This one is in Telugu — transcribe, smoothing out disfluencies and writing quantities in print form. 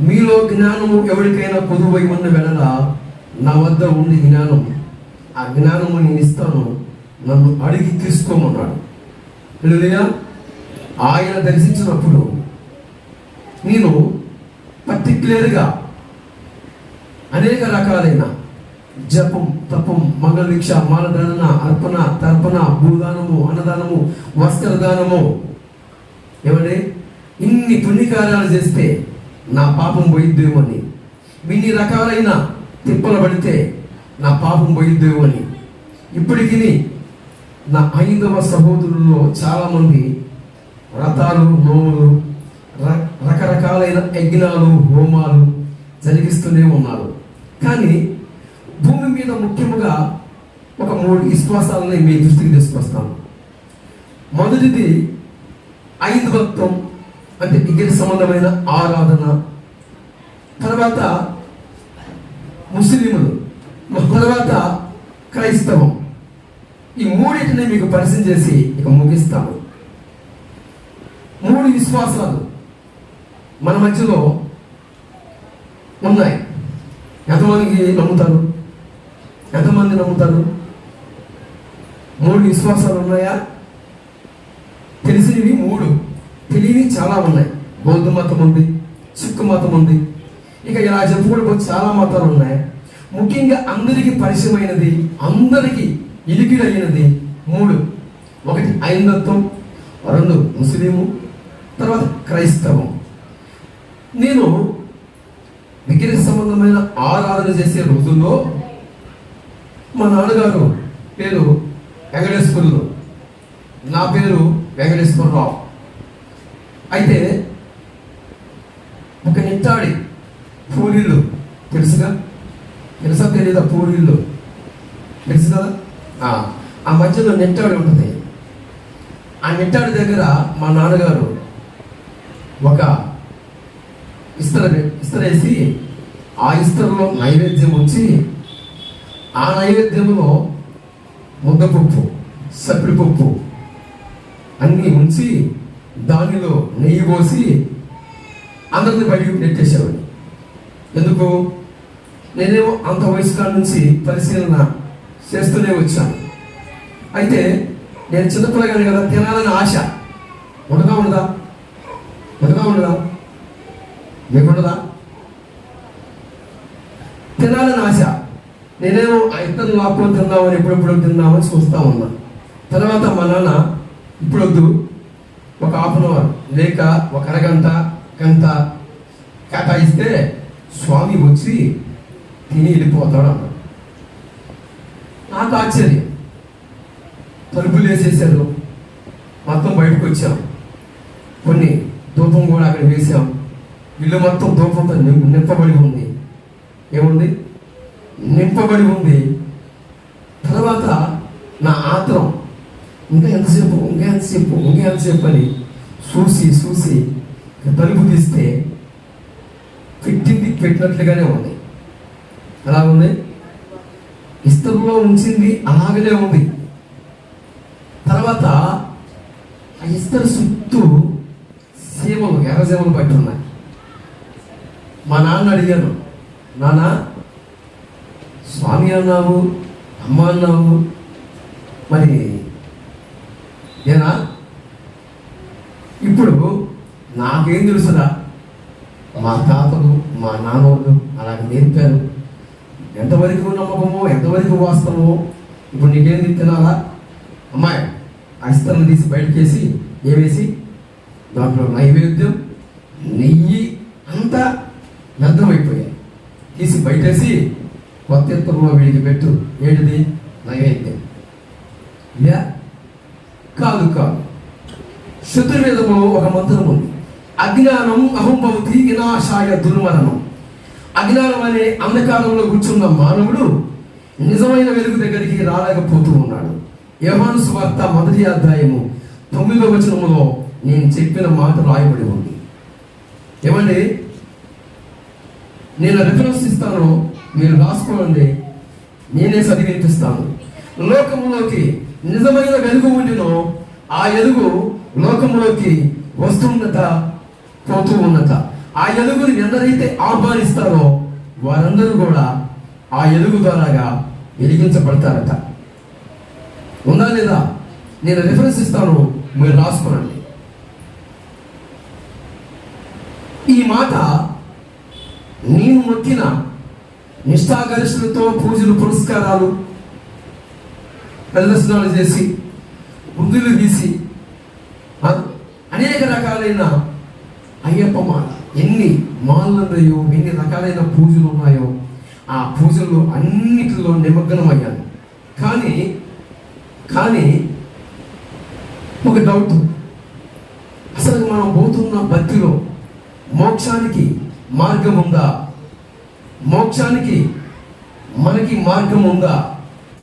మీలో జ్ఞానము ఎవరికైనా కొదువై ఉన్న వెడల నా వద్ద ఉండి జ్ఞానం, ఆ జ్ఞానము నేను ఇస్తాను, నన్ను అడిగి తీసుకోమన్నాడు. హల్లెలూయా. ఆయన దర్శించినప్పుడు నేను పర్టిక్యులర్గా అనేక రకాలైన జపం, తపం, మంగళవీక్ష, మాలధారణ, అర్పణ, తర్పణ, భూదానము, అన్నదానము, వస్త్రదానము, ఏమండి ఇన్ని పుణ్యకార్యాలు చేస్తే నా పాపం పోయిద్దేమో అని, ఇన్ని రకాలైన తిప్పలు పడితే నా పాపం పోయిద్దేమో అని. ఇప్పటికీ నా 5వ సహోదరుల్లో చాలామంది వ్రతాలు, నోములు, రకరకాలైన యజ్ఞాలు, హోమాలు జరిగిస్తూనే ఉన్నారు. కానీ భూమి మీద ముఖ్యముగా ఒక 3 విశ్వాసాలని మీ దృష్టికి తీసుకొస్తాను. మొదటిది ఐదవత్వం, అంటే విగ్రహ సంబంధమైన ఆరాధన. తర్వాత ముస్లింలు, తర్వాత క్రైస్తవం. ఈ మూడింటిని మీకు పరిచయం చేసి ఇక ముగిస్తాను. 3 విశ్వాసాలు మన మధ్యలో ఉన్నాయి. ఎంతమందికి నమ్ముతారు? ఎంతమంది నమ్ముతారు? 3 విశ్వాసాలు ఉన్నాయా? తెలిసినవి 3, తెలియని చాలా ఉన్నాయి. బౌద్ధ మతం ఉంది, సిక్కు మతం ఉంది, ఇక ఇలా చెప్పుకుంటూ చాలా మతాలు ఉన్నాయి. ముఖ్యంగా అందరికీ పరిచయమైనది, అందరికీ ఇలికిడైనది 3. ఒకటి హైందత్వం, 2 ముస్లిము, తర్వాత క్రైస్తవం. నేను విగ్రహ సంబంధమైన ఆరాధన చేసే రోజుల్లో మా నాన్నగారు పేరు వెంకటేశ్వరులు, నా పేరు వెంకటేశ్వరరావు. అయితే ఒక నిట్టాడి పూరిళ్ళు తెలుసా తెలీదా? పూరిళ్ళు తెలుసు కదా. ఆ మధ్యలో నెట్టాడి ఉంటుంది. ఆ నెట్టాడి దగ్గర మా నాన్నగారు ఒక ఇస్తరేసి ఆ ఇస్తరులో నైవేద్యం ఉంచి, ఆ నైవేద్యంలో ముద్దపప్పు, సప్పిడిపప్పు అన్నీ ఉంచి దానిలో నెయ్యి పోసి అందరిని బయటకు నెట్టేసేవాడు. ఎందుకు? నేనేమో అంత వయసు కాడ నుంచి పరిశీలన చేస్తూనే వచ్చాను. అయితే నేను చిన్నపిల్లగానే కదా, తినాలని ఆశ ఉండదా? మీకుండదా? తినాలని ఆశ. నేనేమో ఆ ఇద్దరు లాక్కొని తిందామని ఎప్పుడెప్పుడు తిందామని చూస్తా ఉన్నా. తర్వాత మా నాన్న ఇప్పుడొద్దు, ఒక హాఫ్ అన్ అవర్ లేక ఒక అరగంట గంట కేటాయిస్తే స్వామి వచ్చి తిని వెళ్ళిపోతాడు అన్నాడు. నాకు ఆశ్చర్యం. తలుపులు వేసేసారు, మొత్తం బయటకు వచ్చాం. కొన్ని ధూపం కూడా అక్కడ వేసాం. ఇల్లు మొత్తం ధూపంతో నింపబడి ఉంది. ఏముంది? నింపబడి ఉంది. తర్వాత నా ఆత్రం ఇంకా ఎంతసేపు అని చూసి తలుపు తీస్తే పెట్టినట్లుగానే ఉంది. అలా ఉంది. ఇస్తరులో ఉంచింది అలాగనే ఉంది. తర్వాత ఆ ఇస్తరు చుట్టూ సీమలు, ఎర్రసీమలు పట్టి ఉన్నాయి. మా నాన్న అడిగాను, నాన్న స్వామి అన్నావు, అమ్మ అన్నావు, మరి ఏనా? ఇప్పుడు నాకేం తెలుసురా, మా తాతలు మా నాన్నోళ్ళు అలాగే నేర్పారు. ఎంతవరకు నమ్మకమో, ఎంతవరకు వాస్తవమో ఇప్పుడు నీకేంది తినాలా? అమ్మాయి ఆ ఇస్తలను తీసి బయటకేసి ఏవేసి దాంట్లో నైవేద్యం, నెయ్యి అంతా వ్యర్థమైపోయాయి. తీసి బయటేసి కొత్త ఇత్తరంలో వీడికి పెట్టు. ఏంటిది? నైవేద్యం. ఇలా కాదు. శత్రువేదంలో ఒక మంత్రం ఉంది. అజ్ఞానం అహంభవతి వినాశాయ దుర్మరణం. అజ్ఞానం అనే అంధకారంలో కూర్చున్న మానవుడు నిజమైన వెలుగు దగ్గరికి రాలేకపోతూ ఉన్నాడు. యోహాను సువార్త 1వ అధ్యాయము 9వ వచనములో నేను చెప్పిన మాట రాయబడి ఉంది. ఏమండి? నేను రిఫరెన్స్ ఇస్తాను, మీరు రాసుకోండి, నేనే చదివినిపిస్తాను. లోకములోకి నిజమైన వెలుగు ఉండినో ఆ వెలుగు లోకంలోకి వస్తున్నత పోతూ ఉన్నత. ఆ ఎలుగుని ఎందరైతే ఆహ్వానిస్తారో వారందరూ కూడా ఆ ఎలుగు ద్వారాగా వెలిగించబడతారట. ఉందా లేదా? నేను రిఫరెన్స్ ఇస్తాను, మీరు రాసుకోనండి. ఈ మాట నేను మొక్కిన నిష్ఠాగరిష్ఠులతో పూజలు పురస్కారాలు ప్రదర్శనలు చేసి ముందులు తీసి అనేక రకాలైన అయ్యప్ప మాల, ఎన్ని మాలలు ఉన్నాయో, ఎన్ని రకాలైన పూజలు ఉన్నాయో, ఆ పూజల్లో అన్నిటిలో నిమగ్నం అయ్యాను. కానీ ఒక డౌట్, అసలు మనం పోతున్న భక్తిలో మోక్షానికి మార్గం ఉందా? మోక్షానికి మనకి మార్గం ఉందా?